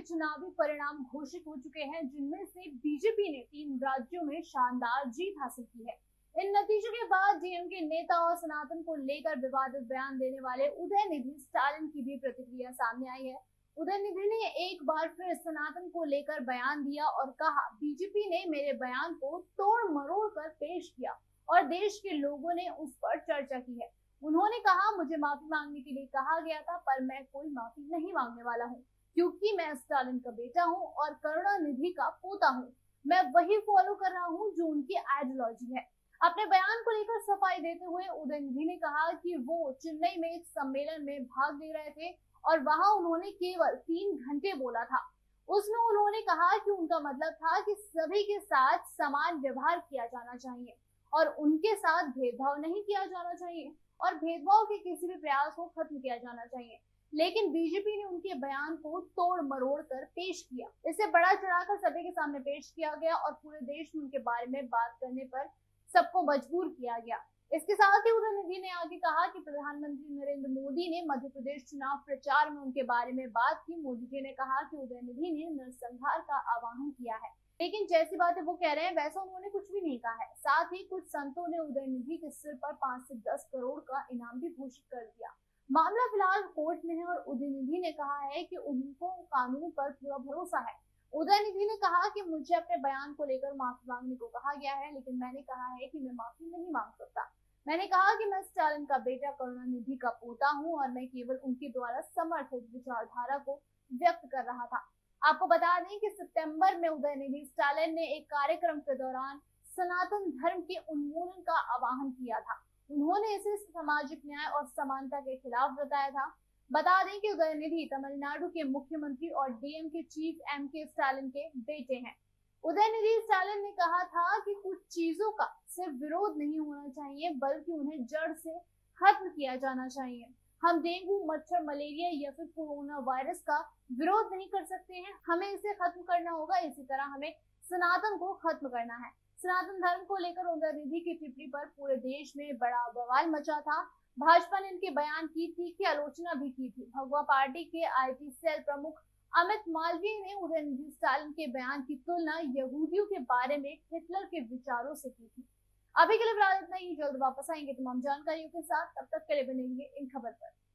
चुनावी परिणाम घोषित हो चुके हैं, जिनमें से बीजेपी ने 3 राज्यों में शानदार जीत हासिल की है। इन नतीजों के बाद डीएमके नेता और सनातन को लेकर विवादित बयान देने वाले उदयनिधि स्टालिन की भी प्रतिक्रिया सामने आई है। उदयनिधि ने एक बार फिर सनातन को लेकर बयान दिया और कहा, बीजेपी ने मेरे बयान को तोड़ मरोड़ कर पेश किया और देश के लोगों ने उस पर चर्चा की है। उन्होंने कहा, मुझे माफी मांगने के लिए कहा गया था, पर मैं कोई माफी नहीं मांगने वाला हूँ, क्योंकि मैं स्टालिन का बेटा हूँ और करुणानिधि का पोता हूँ। मैं वही फॉलो कर रहा हूँ जो उनकी आइडियोलॉजी है। अपने बयान को लेकर सफाई देते हुए उदयनिधि ने कहा कि वो चेन्नई में एक सम्मेलन में भाग ले रहे थे और वहां उन्होंने केवल 3 घंटे बोला था। उसमें उन्होंने कहा कि उनका मतलब था कि सभी के साथ समान व्यवहार किया जाना चाहिए और उनके साथ भेदभाव नहीं किया जाना चाहिए और भेदभाव के किसी भी प्रयास को खत्म किया जाना चाहिए। लेकिन बीजेपी ने उनके बयान को तोड़ मरोड़ कर पेश किया। इसे बड़ा चढ़ाकर सभी के सामने पेश किया गया और पूरे देश में उनके बारे में बात करने पर सबको मजबूर किया गया। इसके साथ ही उदयनिधि ने आगे कहा कि प्रधानमंत्री नरेंद्र मोदी ने मध्य प्रदेश चुनाव प्रचार में उनके बारे में बात की। मोदी जी ने कहा कि उदयनिधि ने नरसंहार का आह्वान किया है, लेकिन जैसी बातें वो कह रहे हैं वैसा उन्होंने कुछ भी नहीं कहा है। साथ ही कुछ संतों ने उदयनिधि के सिर पर 5 से 10 करोड़ का इनाम भी घोषित कर दिया। मामला फिलहाल कोर्ट में है और उदयनिधि ने कहा है कि उनको कानून पर पूरा भरोसा है। उदयनिधि ने कहा कि मुझे अपने बयान को लेकर माफी मांगने को कहा गया है, लेकिन मैंने कहा है कि मैं माफी नहीं मांग सकता। मैंने कहा कि मैं स्टालिन का बेटा करुणानिधि का पोता हूं और मैं केवल उनके द्वारा समर्थित विचारधारा को व्यक्त कर रहा था। आपको बता दें कि सितंबर में उदयनिधि स्टालिन ने एक कार्यक्रम के दौरान सनातन धर्म के उन्मूलन का आह्वान किया था। उन्होंने इसे सामाजिक न्याय और समानता के खिलाफ बताया था। बता दें कि उदयनिधि तमिलनाडु के मुख्यमंत्री और डीएमके चीफ एमके स्टालिन के बेटे हैं। उदयनिधि स्टालिन ने कहा था कि कुछ चीजों का सिर्फ विरोध नहीं होना चाहिए, बल्कि उन्हें जड़ से खत्म किया जाना चाहिए। हम डेंगू, मच्छर, मलेरिया या फिर कोरोना वायरस का विरोध नहीं कर सकते हैं, हमें इसे खत्म करना होगा। इसी तरह हमें सनातन को खत्म करना है। सनातन धर्म को लेकर उदयनिधि की टिप्पणी पर पूरे देश में बड़ा बवाल मचा था। भाजपा ने इनके बयान की तीखी आलोचना भी की थी। भगवा पार्टी के आईटी सेल प्रमुख अमित मालवीय ने उदयनिधि स्टालिन के बयान की तुलना यहूदियों के बारे में हिटलर के विचारों से की थी। अभी के लिए फिलहाल इतना ही। जल्द वापस आएंगे तमाम जानकारियों के साथ, तब तक के लिए बने रहिए इन खबर पर।